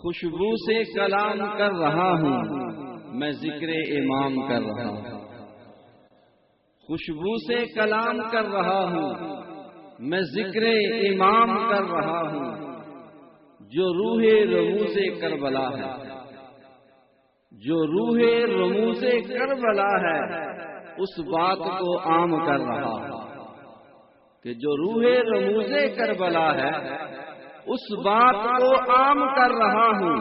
خوشبو سے کلام کر رہا ہوں، میں ذکر امام کر رہا ہوں۔ خوشبو سے کلام کر رہا ہوں، میں ذکر امام کر رہا ہوں۔ جو روح رموز کربلا ہے، جو روح رموز کربلا ہے، اس بات کو عام کر رہا ہوں کہ جو روح رموز کربلا ہے، اس بات کو عام کر رہا ہوں۔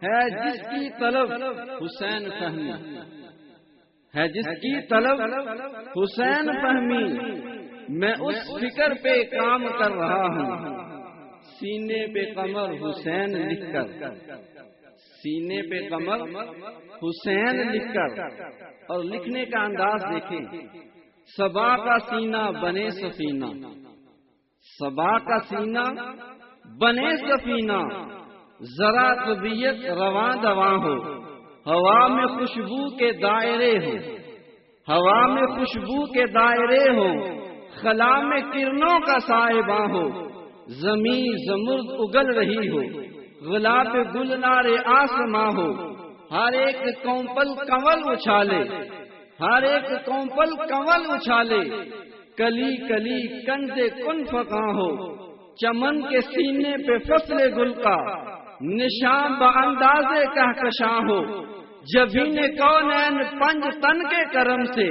ہے جس کی طلب حسین فہمی، ہے جس کی طلب حسین فہمی، میں اس فکر پہ کام کر رہا ہوں۔ سینے پہ قمر حسین لکھ کر، سینے پہ قمر حسین لکھ کر، اور لکھنے کا انداز دیکھیں۔ صبا کا سینہ بنے سفینہ، صبا کا سینہ بنے سفینہ، ذرا طبیعت رواں دواں ہو، ہوا میں خوشبو کے دائرے ہو، ہوا میں خوشبو کے دائرے ہو، خلا میں کرنوں کا سائباں ہو، زمین زمرد اگل رہی ہو، غلا پہ گلنار آسماں ہو، ہر ایک کونپل کنول اچھالے، ہر ایک کونپل کنول اچھالے، کلی کلی کنز کن فقاں ہو، چمن کے سینے پہ فصل گل کا نشان بانداز کہکشاں ہو، جبین کونین پنج تن کے کرم سے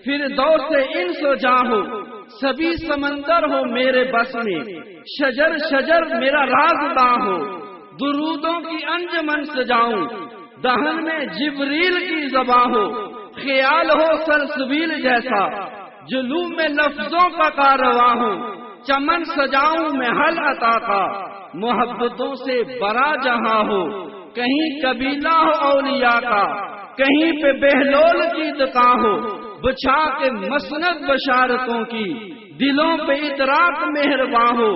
پھر دور سے انس و جاں ہو، سبھی سمندر ہو میرے بس میں، شجر شجر میرا راز باں ہو، درودوں کی انجمن سجاؤں، دہن میں جبریل کی زباں ہو، خیال ہو سلسبیل جیسا، جلوم میں لفظوں کا کارواں ہو، چمن سجاؤں میں حل عطا کا، محبتوں سے برا جہاں ہو، کہیں قبیلہ ہو اولیاء کا، کہیں پہ بہلول کی دکان ہو، بچھا کے مسند بشارتوں کی، دلوں پہ ادراک مہرباں ہو،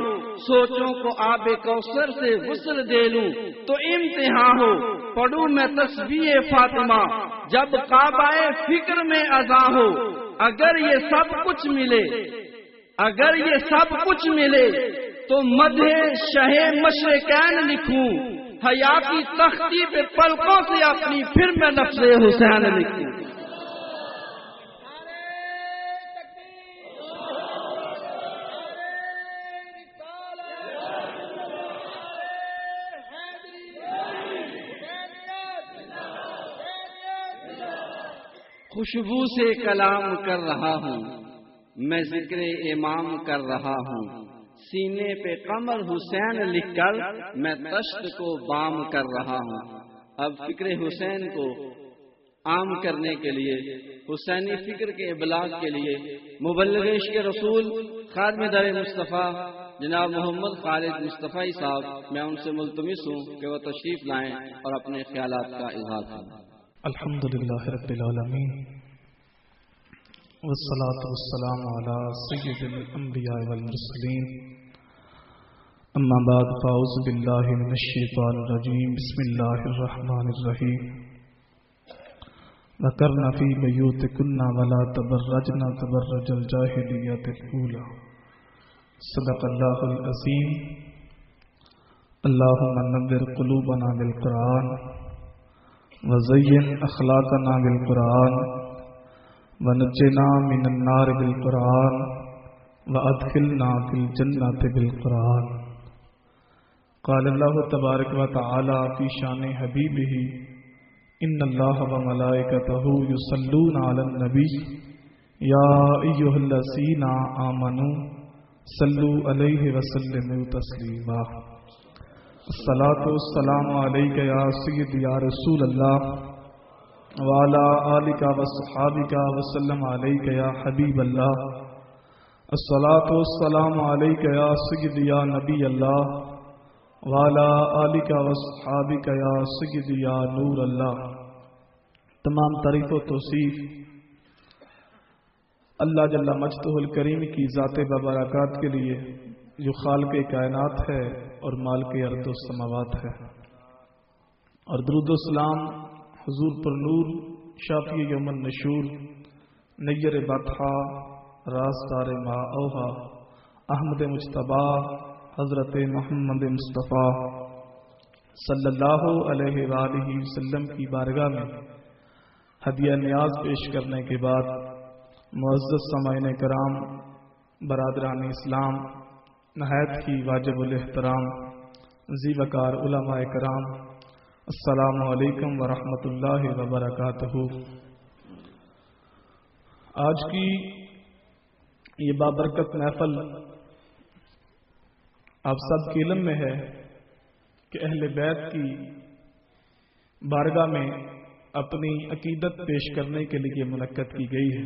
سوچوں کو آب کوثر سے غسل دے لوں تو امتحان ہو، پڑھوں میں تسبیح فاطمہ جب کعبہ فکر میں اذاں ہو، اگر یہ سب کچھ ملے، اگر یہ سب کچھ ملے تو مدح شہ مشرقین لکھوں، حیا کی تختی پہ پلکوں سے اپنی پھر میں لفظ حسین لکھوں۔ خوشبو سے کلام کر رہا ہوں، میں ذکر امام کر رہا ہوں، سینے پہ قمر حسین لکھ کر میں تشت کو بام کر رہا ہوں۔ اب فکر حسین کو عام کرنے کے لیے، حسینی فکر کے ابلاغ کے لیے مبلغ عشق رسول خادم در مصطفیٰ جناب محمد خالد مصطفی صاحب، میں ان سے ملتمس ہوں کہ وہ تشریف لائیں اور اپنے خیالات کا اظہار کریں۔ الحمدللہ رب العالمین والصلاة والسلام على سید الانبیاء والمرسلین، اما بعد فاعوذ باللہ من الشیطان الرجیم، بسم اللہ الرحمن الرحیم۔ وَقَرْنَ فِي بُيُوتِكُنَّ وَلَا تَبَرَّجْنَ تَبَرُّجَ الْجَاهِلِيَّةِ الْأُولَىٰ۔ صدق اللہ العظیم۔ اللہم نوّر قلوبنا بالقرآن وزین اخلاقنا بالقرآن ونجنا من النار بالقرآن وادخلنا فی الجنة بالقرآن۔ قال اللہ تبارک و تعالی فی شان حبیبہ، ان اللہ وملائکتہ یصلون علی النبی یا ایھا الذین آمنوا صلوا علیہ وسلموا تسلیما۔ الصلاۃ والسلام علیک یا سید یا رسول اللہ وعلی آلک وصحابک وسلم علیک یا حبیب اللہ۔ الصلاۃ والسلام علیک یا سید یا نبی اللہ وعلی آلک وصحابک یا سید یا نور اللہ۔ تمام تعریف و توصیف اللہ جل مجدہ الکریم کی ذات ببرکات کے لیے جو خالق کائنات ہے اور مالک ارض و سماوات ہے، اور درود و سلام حضور پر نور شافی یوم النشور نیر بطحا راستار ما اوہا احمد مجتبی حضرت محمد مصطفیٰ صلی اللہ علیہ وآلہ وسلم کی بارگاہ میں ہدیہ نیاز پیش کرنے کے بعد معزز سامعین کرام، برادران اسلام، نہایت ہی واجب الاحترام ذی وقار علماء کرام، السلام علیکم ورحمۃ اللہ وبرکاتہ۔ آج کی یہ بابرکت محفل آپ سب کے علم میں ہے کہ اہل بیت کی بارگاہ میں اپنی عقیدت پیش کرنے کے لیے منعقد کی گئی ہے۔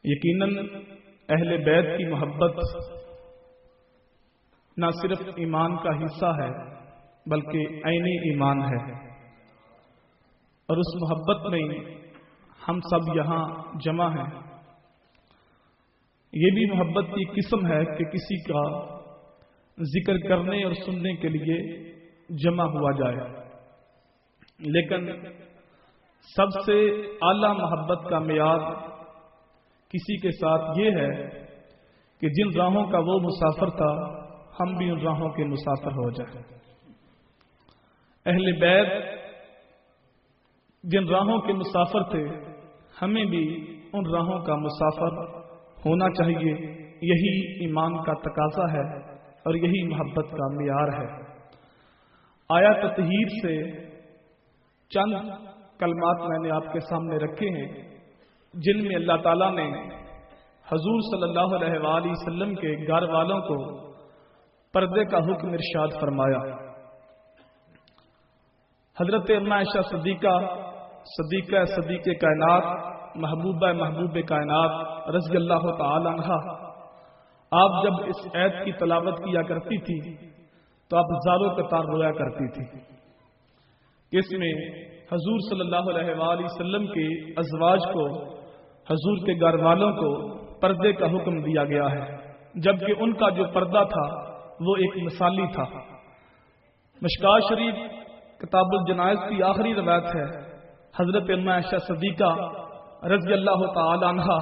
یقیناً اہل بیت کی محبت نہ صرف ایمان کا حصہ ہے بلکہ عین ایمان ہے، اور اس محبت میں ہم سب یہاں جمع ہیں۔ یہ بھی محبت کی قسم ہے کہ کسی کا ذکر کرنے اور سننے کے لیے جمع ہوا جائے، لیکن سب سے اعلیٰ محبت کا معیار کسی کے ساتھ یہ ہے کہ جن راہوں کا وہ مسافر تھا ہم بھی ان راہوں کے مسافر ہو جائیں۔ اہل بیت جن راہوں کے مسافر تھے ہمیں بھی ان راہوں کا مسافر ہونا چاہیے۔ یہی ایمان کا تقاضا ہے اور یہی محبت کا معیار ہے۔ آیات تطہیر سے چند کلمات میں نے آپ کے سامنے رکھے ہیں جن میں اللہ تعالیٰ نے حضور صلی اللہ علیہ وآلہ وسلم کے گھر والوں کو پردے کا حکم ارشاد فرمایا۔ حضرت عائشہ صدیقہ صدیق کائنات، محبوبہ محبوب کائنات رضی اللہ تعالی عنہا، آپ جب اس آیت کی تلاوت کیا کرتی تھی تو آپ زاروں قطار رویا کرتی تھی۔ اس میں حضور صلی اللہ علیہ وآلہ وسلم کے ازواج کو، حضور کے گھر والوں کو پردے کا حکم دیا گیا ہے، جبکہ ان کا جو پردہ تھا وہ ایک مثالی تھا۔ مشکوٰۃ شریف کتاب الجنائز کی آخری روایت ہے، حضرت عائشہ صدیقہ رضی اللہ تعالی عنہا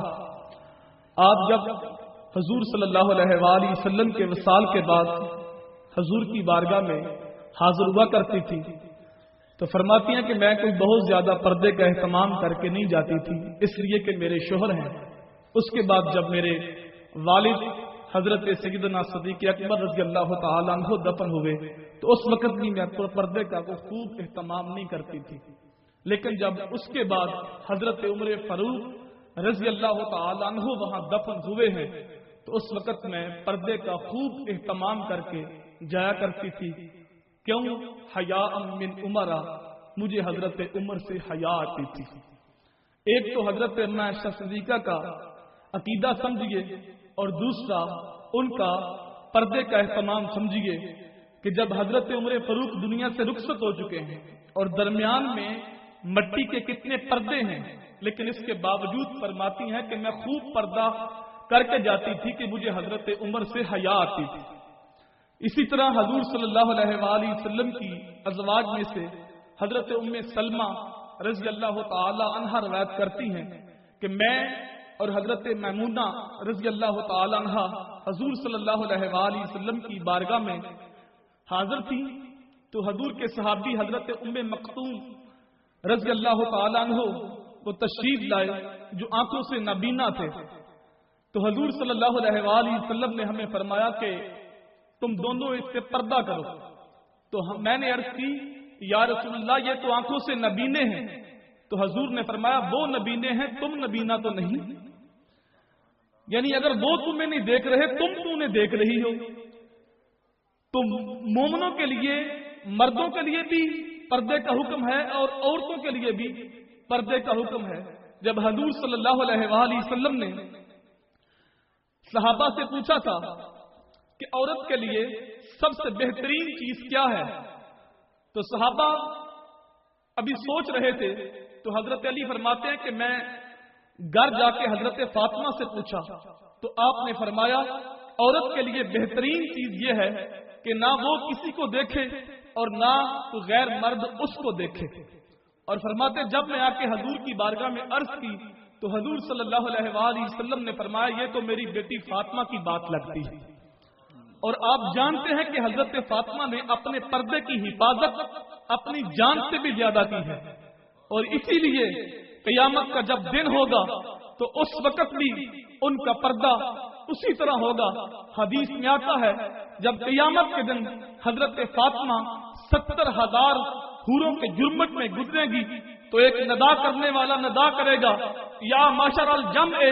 آپ جب حضور صلی اللہ علیہ وآلہ وسلم کے وصال کے بعد حضور کی بارگاہ میں حاضر ہوا کرتی تھی تو فرماتی ہیں کہ میں کوئی بہت زیادہ پردے کا اہتمام کر کے نہیں جاتی تھی، اس لیے کہ میرے شوہر ہیں۔ اس کے بعد جب میرے والد حضرت سیدنا صدیق اکبر رضی اللہ تعالیٰ عنہ دفن ہوئے تو اس وقت بھی میں پردے کا خوب اہتمام نہیں کرتی تھی، لیکن جب اس کے بعد حضرت عمر فاروق رضی اللہ تعالیٰ عنہ وہاں دفن ہوئے ہیں تو اس وقت میں پردے کا خوب اہتمام کر کے جایا کرتی تھی۔ کیوں؟ حیاء من عمر، مجھے حضرت عمر سے حیا آتی تھی۔ ایک تو حضرت عائشہ صدیقہ کا عقیدہ سمجھیے اور دوسرا ان کا پردے کا اہتمام سمجھیے کہ جب حضرت عمر فاروق دنیا سے رخصت ہو چکے ہیں اور درمیان میں مٹی کے کتنے پردے ہیں، لیکن اس کے باوجود فرماتی ہیں کہ میں خوب پردہ کر کے جاتی تھی کہ مجھے حضرت عمر سے حیا آتی تھی۔ اسی طرح حضور صلی اللہ علیہ وآلہ وسلم کی ازواج میں سے حضرت ام سلمہ رضی اللہ تعالی عنہا روایت کرتی ہیں کہ میں اور حضرت میمونہ رضی اللہ تعالی عنہا حضور صلی اللہ علیہ وآلہ وسلم کی بارگاہ میں حاضر تھی تو حضور کے صحابی حضرت ام مکتوم رضی اللہ تعالی عنہ وہ تشریف لائے جو آنکھوں سے نابینا تھے، تو حضور صلی اللہ علیہ وآلہ وسلم نے ہمیں فرمایا کہ تم دونوں اس سے پردہ کرو، تو میں نے عرض کی یا رسول اللہ یہ تو آنکھوں سے نبینے ہیں، تو حضور نے فرمایا وہ نبینے ہیں، تم نبینا تو نہیں، یعنی اگر وہ تمہیں نہیں دیکھ رہے تم انہیں دیکھ رہی ہو۔ تو مومنوں کے لیے، مردوں کے لیے بھی پردے کا حکم ہے اور عورتوں کے لیے بھی پردے کا حکم ہے۔ جب حضور صلی اللہ علیہ وآلہ وسلم نے صحابہ سے پوچھا تھا کہ عورت کے لیے سب سے بہترین چیز کیا ہے، تو صحابہ ابھی سوچ رہے تھے، تو حضرت علی فرماتے ہیں کہ میں گھر جا کے حضرت فاطمہ سے پوچھا تو آپ نے فرمایا عورت کے لیے بہترین چیز یہ ہے کہ نہ وہ کسی کو دیکھے اور نہ تو غیر مرد اس کو دیکھے، اور فرماتے جب میں آ کے حضور کی بارگاہ میں عرض کی تو حضور صلی اللہ علیہ وآلہ وسلم نے فرمایا یہ تو میری بیٹی فاطمہ کی بات لگتی ہے۔ اور آپ جانتے ہیں کہ حضرت فاطمہ نے اپنے پردے کی حفاظت اپنی جان سے بھی زیادہ کی ہے، اور اسی لیے قیامت کا جب دن ہوگا تو اس وقت بھی ان کا پردہ اسی طرح ہوگا۔ حدیث میں آتا ہے جب قیامت کے دن حضرت فاطمہ 70,000 حوروں کے جرمٹ میں گزرے گی تو ایک ندا کرنے والا ندا کرے گا، یا معشر الجمع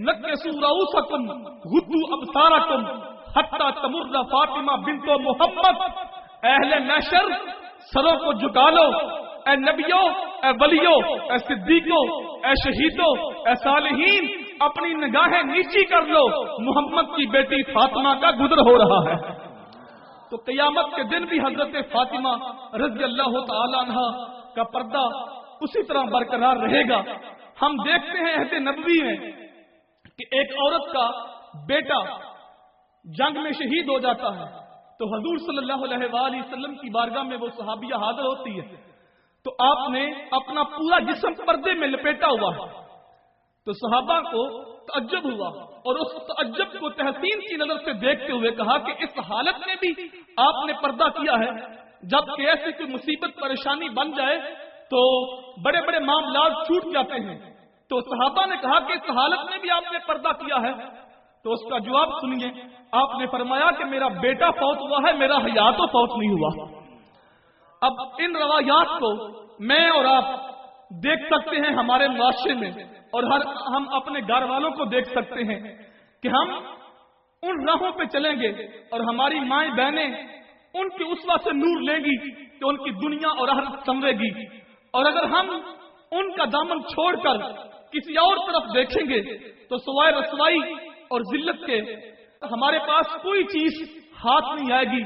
نکسوا رؤوسکم غضوا ابصارکم حتی تمر فاطمہ بنت محمد، اہل محشر سروں کو جھکا لو، اے نبیوں، اے ولیوں، اے صدیقوں، اے شہیدوں، اے صالحین، اپنی نگاہیں نیچی کر لو، محمد کی بیٹی فاطمہ کا گزر ہو رہا ہے۔ تو قیامت کے دن بھی حضرت فاطمہ رضی اللہ تعالی عنہ کا پردہ اسی طرح برقرار رہے گا۔ ہم دیکھتے ہیں عہد نبوی میں کہ ایک عورت کا بیٹا جنگ میں شہید ہو جاتا ہے تو حضور صلی اللہ علیہ وآلہ وسلم کی بارگاہ میں وہ صحابیہ حاضر ہوتی ہے، تو آپ نے اپنا پورا جسم پردے میں لپیٹا ہوا ہے، تو صحابہ کو تعجب ہوا، اور اس تعجب کو تحسین کی نظر سے دیکھتے ہوئے کہا کہ اس حالت میں بھی آپ نے پردہ کیا ہے، جب کہ ایسی کوئی مصیبت پریشانی بن جائے تو بڑے بڑے معاملات چھوٹ جاتے ہیں۔ تو صحابہ نے کہا کہ اس حالت میں بھی آپ نے پردہ کیا ہے، تو اس کا جواب سنیے، آپ نے فرمایا کہ میرا بیٹا فوت ہوا ہے، میرا حیا تو فوت نہیں ہوا۔ اب ان روایات کو میں اور آپ دیکھ سکتے ہیں ہمارے معاشرے میں، اور ہم اپنے گھر والوں کو دیکھ سکتے ہیں کہ ہم ان راہوں پہ چلیں گے اور ہماری مائیں بہنیں ان کی اسوہ سے نور لیں گی کہ ان کی دنیا اور آخرت سنورے گی، اور اگر ہم ان کا دامن چھوڑ کر کسی اور طرف دیکھیں گے تو سوائے رسوائی اور ذلت کے ہمارے پاس کوئی چیز ہاتھ نہیں آئے گی۔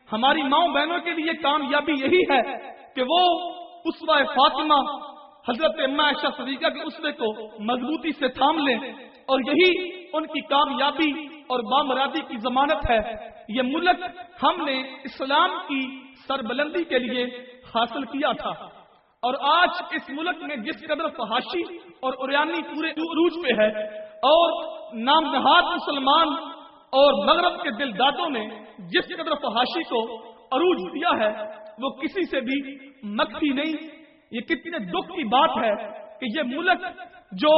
ہماری ماؤں بہنوں کے لیے کامیابی یہی ہے کہ وہ اسوہ فاطمہ حضرت اماں عائشہ صدیقہ کے اسوے کو مضبوطی سے تھام لیں، اور یہی ان کی کامیابی اور بامرادی کی ضمانت ہے۔ یہ ملک ہم نے اسلام کی سربلندی کے لیے حاصل کیا تھا، اور آج اس ملک میں جس قدر فحاشی اور عریانی پورے عروج پہ ہے، اور نام نہاد مسلمان اور مغرب کے دل دادوں نے جس قدر فحاشی کو عروج دیا ہے وہ کسی سے بھی مکفی نہیں۔ یہ کتنے دکھ کی بات ہے کہ یہ ملک جو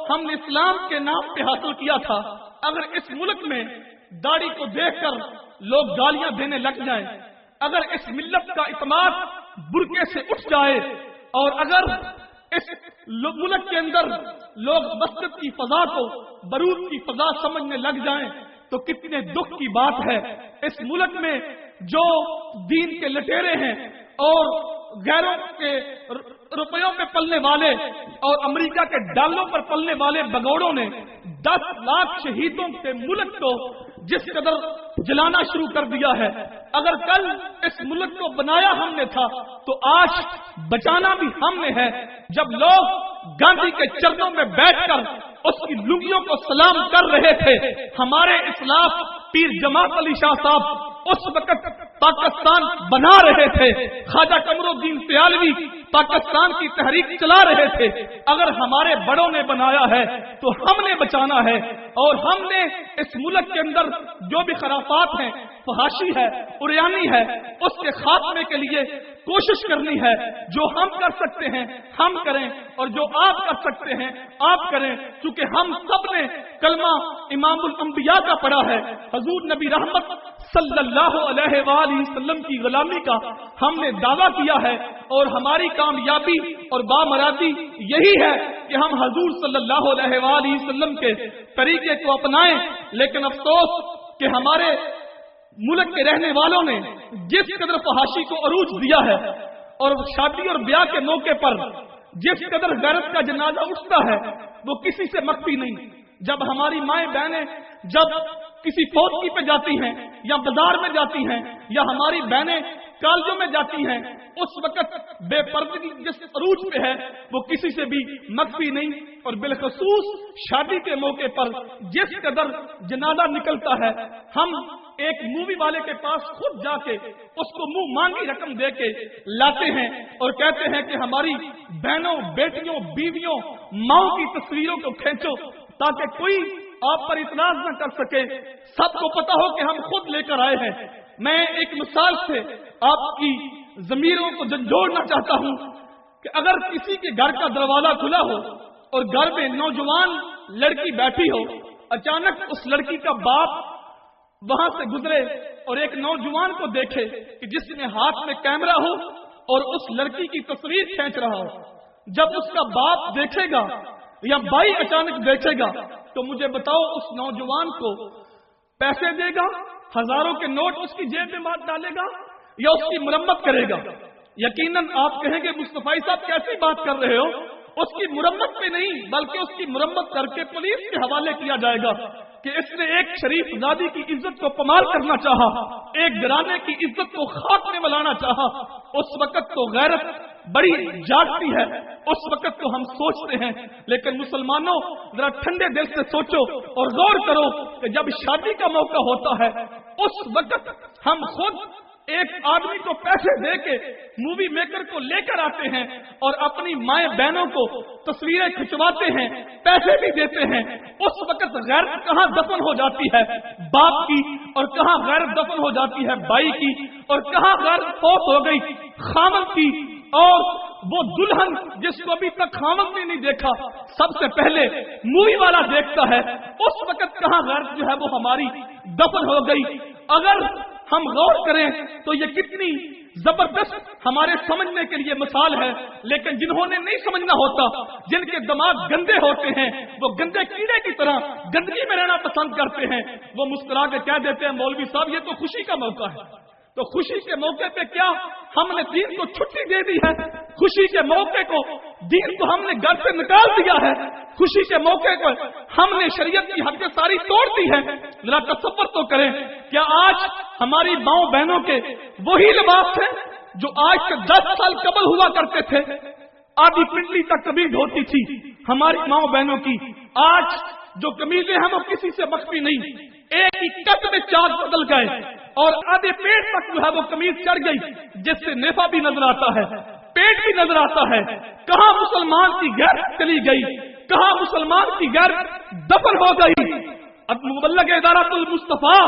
ہم نے اسلام کے نام پہ حاصل کیا تھا، اگر اس ملک میں داڑھی کو دیکھ کر لوگ گالیاں دینے لگ جائیں، اگر اس ملت کا اعتماد برقعے سے اٹھ جائے، اور اگر اس ملک کے اندر لوگ مسجد کی فضا کو بارود کی فضا سمجھنے لگ جائیں تو کتنے دکھ کی بات ہے۔ اس ملک میں جو دین کے لٹیرے ہیں اور غیروں کے روپیوں پہ پلنے والے اور امریکہ کے ڈالروں پر پلنے والے بگوڑوں نے 10 لاکھ شہیدوں کے ملک کو جس قدر جلانا شروع کر دیا ہے، اگر کل اس ملک کو بنایا ہم نے تھا تو آج بچانا بھی ہم نے ہے۔ جب لوگ گاندھی کے چرنوں میں بیٹھ کر اس کی لنگیوں کو سلام کر رہے تھے، ہمارے اسلاف پیر جماعت علی شاہ صاحب اس وقت پاکستان بنا رہے تھے، خواجہ قمر الدین سیالوی پاکستان کی تحریک چلا رہے تھے۔ اگر ہمارے بڑوں نے بنایا ہے تو ہم نے بچانا ہے، اور ہم نے اس ملک کے اندر جو بھی خرافات ہیں، فحاشی ہے، عریانی ہے، اس کے خاتمے کے لیے کوشش کرنی ہے۔ جو ہم کر سکتے ہیں ہم کریں، اور جو آپ کر سکتے ہیں آپ کریں، کیونکہ ہم سب نے کلمہ امام الانبیاء کا پڑھا ہے، حضور نبی رحمت صلی اللہ علیہ وآلہ وسلم کی غلامی کا ہم نے دعویٰ کیا ہے، اور ہماری کامیابی اور بامرادی یہی ہے کہ ہم حضور صلی اللہ علیہ وآلہ وسلم کے طریقے کو اپنائیں۔ لیکن افسوس کہ ہمارے ملک کے رہنے والوں نے جس قدر فحاشی کو عروج دیا ہے، اور شادی اور بیاہ کے موقع پر جس قدر غیرت کا جنازہ اٹھتا ہے وہ کسی سے مخفی نہیں۔ جب ہماری مائیں بہنیں جب کسی فوتگی پہ جاتی ہیں یا بازار میں جاتی ہیں، یا ہماری بہنیں کالجوں میں جاتی ہیں، اس وقت بے پردگی جس عروج پہ ہے وہ کسی سے بھی مخفی نہیں۔ اور بالخصوص شادی کے موقع پر جس قدر جنازہ نکلتا ہے، ہم ایک مووی والے کے پاس خود جا کے اس کو منہ مانگی رقم دے کے لاتے ہیں اور کہتے ہیں کہ ہماری بہنوں، بیٹیوں، بیویوں، ماؤں کی تصویروں کو کھینچو تاکہ کوئی آپ پر اعتراض نہ کر سکے، سب کو پتا ہو کہ ہم خود لے کر آئے ہیں۔ میں ایک مثال سے آپ کی ضمیروں کو جھنجھوڑنا چاہتا ہوں کہ اگر کسی کے گھر کا دروازہ کھلا ہو اور گھر میں نوجوان لڑکی بیٹھی ہو، اچانک اس لڑکی کا باپ وہاں سے گزرے اور ایک نوجوان کو دیکھے کہ جس میں ہاتھ میں کیمرہ ہو اور اس لڑکی کی تصویر کھینچ رہا ہو، جب اس کا باپ دیکھے گا یا بھائی اچانک دیکھے گا تو مجھے بتاؤ اس نوجوان کو پیسے دے گا، ہزاروں کے نوٹ اس کی جیب میں ڈالے گا یا اس کی مرمت کرے گا؟ یقیناً آپ کہیں گے مصطفی صاحب کیسی بات کر رہے ہو، اس کی مرمت میں نہیں بلکہ اس کی مرمت کر کے پولیس کے حوالے کیا جائے گا کہ اس نے ایک شریف زادی کی عزت کو پامال کرنا چاہا، ایک گھرانے کی عزت کو خاک میں ملانا چاہا۔ اس وقت تو غیرت بڑی جاگتی ہے، اس وقت تو ہم سوچتے ہیں، لیکن مسلمانوں ذرا ٹھنڈے دل سے سوچو اور غور کرو کہ جب شادی کا موقع ہوتا ہے اس وقت ہم خود ایک آدمی کو پیسے دے کے مووی میکر کو لے کر آتے ہیں اور اپنی مائیں بہنوں کو تصویریں کھنچواتے ہیں، پیسے بھی دیتے ہیں۔ اس وقت غیرت کہاں دفن ہو جاتی ہے باپ کی، اور کہاں غیرت دفن ہو جاتی ہے بھائی کی، اور کہاں غیرت فوت ہو گئی خامد کی، اور وہ دلہن جس کو ابھی تک خامد نے نہیں دیکھا سب سے پہلے مووی والا دیکھتا ہے، اس وقت کہاں غیرت جو ہے وہ ہماری دفن ہو گئی۔ اگر ہم غور کریں تو یہ کتنی زبردست ہمارے سمجھنے کے لیے مثال ہے، لیکن جنہوں نے نہیں سمجھنا ہوتا، جن کے دماغ گندے ہوتے ہیں، وہ گندے کیڑے کی طرح گندگی میں رہنا پسند کرتے ہیں، وہ مسکرا کے کہہ دیتے ہیں مولوی صاحب یہ تو خوشی کا موقع ہے۔ تو خوشی کے موقع پہ کیا ہم نے دین کو چھٹی دے دی ہے؟ خوشی کے موقع کو دین کو ہم نے گھر سے نکال دیا ہے؟ خوشی کے موقع کو ہم نے شریعت کی حدیں ساری توڑ دی ہے؟ ذرا تصور تو کریں، کیا آج ہماری ماؤں بہنوں کے وہی لباس ہیں جو آج سے 10 سال قبل ہوا کرتے تھے؟ آدھی پنڈلی تک قمیض ہوتی تھی ہماری ماؤں بہنوں کی، آج جو قمیضیں ہیں وہ کسی سے مخفی نہیں، ایک ہی کٹ میں چاک بدل گئے اور آدھے پیٹ تک جو ہے وہ قمیض چڑھ گئی، جس سے نیفا بھی نظر آتا ہے، پیٹ بھی نظر آتا ہے۔ کہاں مسلمان کی غیرت چلی گئی؟ کہاں مسلمان کی غیرت دفن ہو گئی؟ اب مبلغ ادارۃ المصطفیٰ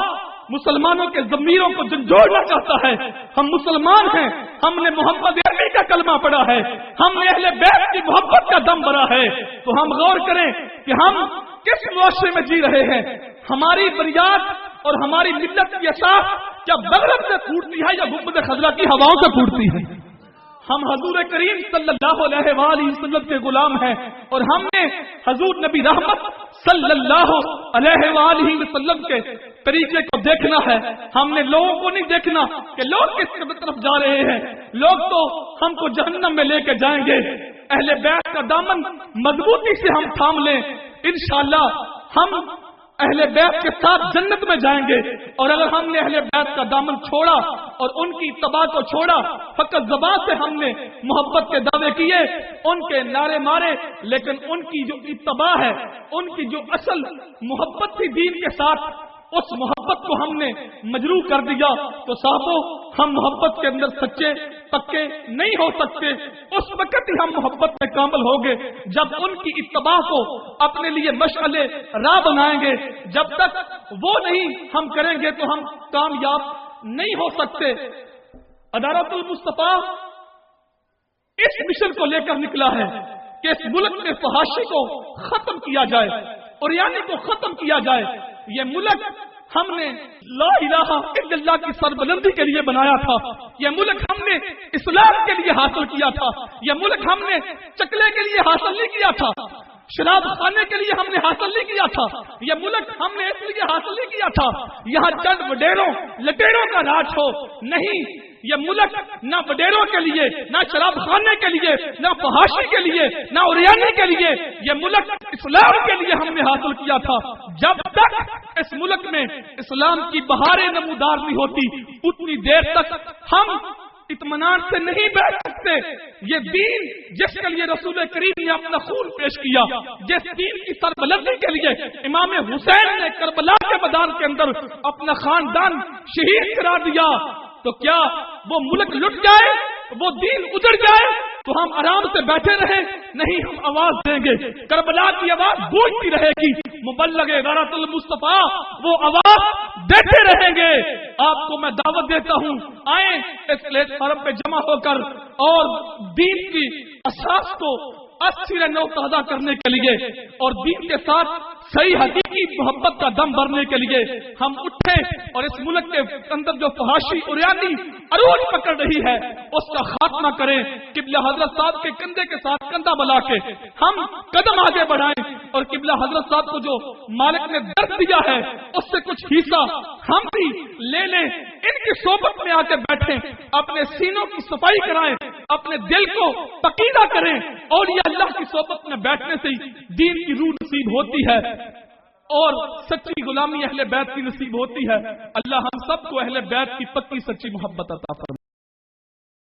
مسلمانوں کے ضمیروں کو جھنجھوڑنا چاہتا ہے۔ ہم مسلمان ہیں، ہم نے محمد عربی کا کلمہ پڑھا ہے، ہم نے اہل بیت کی محبت کا دم بھرا ہے، تو ہم غور کریں کہ ہم کس معاشرے میں جی رہے ہیں۔ ہماری بنیاد اور ہماری ملت کی اساس کیا مغرب سے پھوٹتی ہے یا گنبد خضرا کی ہواؤں سے پھوٹتی ہے؟ ہم حضور کریم صلی اللہ علیہ وآلہ وسلم کے غلام ہیں، اور ہم نے حضور نبی رحمت صلی اللہ علیہ وآلہ وسلم کے طریقے کو دیکھنا ہے۔ ہم نے لوگوں کو نہیں دیکھنا کہ لوگ کس طرف جا رہے ہیں، لوگ تو ہم کو جہنم میں لے کے جائیں گے۔ اہل بیت کا دامن مضبوطی سے ہم تھام لیں، انشاءاللہ ہم اہل بیت کے ساتھ جنت میں جائیں گے۔ اور اگر ہم نے اہل بیت کا دامن چھوڑا اور ان کی اتباع کو چھوڑا، فقط زبان سے ہم نے محبت کے دعوے کیے، ان کے نعرے مارے، لیکن ان کی جو اتباع ہے، ان کی جو اصل محبت تھی دین کے ساتھ، اس محبت کو ہم نے مجروح کر دیا، تو صاحبوں ہم محبت کے اندر سچے پکے نہیں ہو سکتے۔ اس وقت ہی ہم محبت میں کامل ہوں گے جب ان کی اتباع کو اپنے لیے مشعل راہ بنائیں گے۔ جب تک وہ نہیں ہم کریں گے تو ہم کامیاب نہیں ہو سکتے۔ ادارۃ المصطفیٰ اس مشن کو لے کر نکلا ہے کہ اس ملک میں فحاشی کو ختم کیا جائے، عریانی کو ختم کیا جائے۔ یہ ملک ہم نے لا الہ الا اللہ کی سربلندی کے لیے بنایا تھا، یہ ملک ہم نے اسلام کے لیے حاصل کیا تھا، یہ ملک ہم نے چکلے کے لیے حاصل نہیں کیا تھا، شراب خانے کے لیے ہم نے حاصل نہیں کیا تھا، یہ ملک ہم نے اس لیے حاصل نہیں کیا تھا یہاں چند وڈیروں لٹیروں کا راج ہو، نہیں، یہ ملک نہ وڈیروں کے لیے، نہ شراب خانے کے لیے، نہ فحاشی کے لیے، نہ عریانی کے لیے، یہ ملک اسلام کے لیے ہم نے حاصل کیا تھا۔ جب تک اس ملک میں اسلام کی بہاریں نمودار نہیں ہوتی، اتنی دیر تک ہم اطمینان سے نہیں بیٹھ سکتے۔ یہ دین جس کے لیے رسول کریم نے اپنا خون پیش کیا، جس دین کی سربلندی کے لیے امام حسین نے کربلا کے میدان کے اندر اپنا خاندان شہید کرا دیا، تو کیا وہ ملک لٹ جائے، وہ دین اجڑ جائے تو ہم آرام سے بیٹھے رہیں؟ نہیں، ہم آواز دیں گے، کربلا کی آواز گونجتی رہے گی، مبلغ غیرت المصطفیٰ وہ آواز دیتے رہیں گے. آپ کو میں دعوت دیتا ہوں، آئیں اس پلیٹ فارم پہ جمع ہو کر اور دین کی اساس کو اچھی نو تازہ کرنے کے لیے اور دین کے ساتھ صحیح حقیقی محبت کا دم بھرنے کے لیے ہم اٹھیں اور اس ملک کے اندر جو فحاشی عریانی عروج پکڑ رہی ہے اس کا خاتمہ کریں. قبلہ حضرت صاحب کے کندھے کے ساتھ کندھا ملا کے ہم قدم آگے بڑھائیں اور قبلہ حضرت صاحب کو جو مالک نے درد دیا ہے اس سے کچھ حصہ ہم بھی لے لیں. ان کی صحبت میں آ کے بیٹھیں، اپنے سینوں کی صفائی کرائیں، اپنے دل کو پکیدہ کریں اور یہ اللہ کی صحبت میں بیٹھنے سے ہی دین کی روح نصیب ہوتی ہے اور سچی غلامی اہل بیت کی نصیب ہوتی ہے. اللہ ہم سب کو اہل بیت کی پکی سچی محبت عطا فرمائے.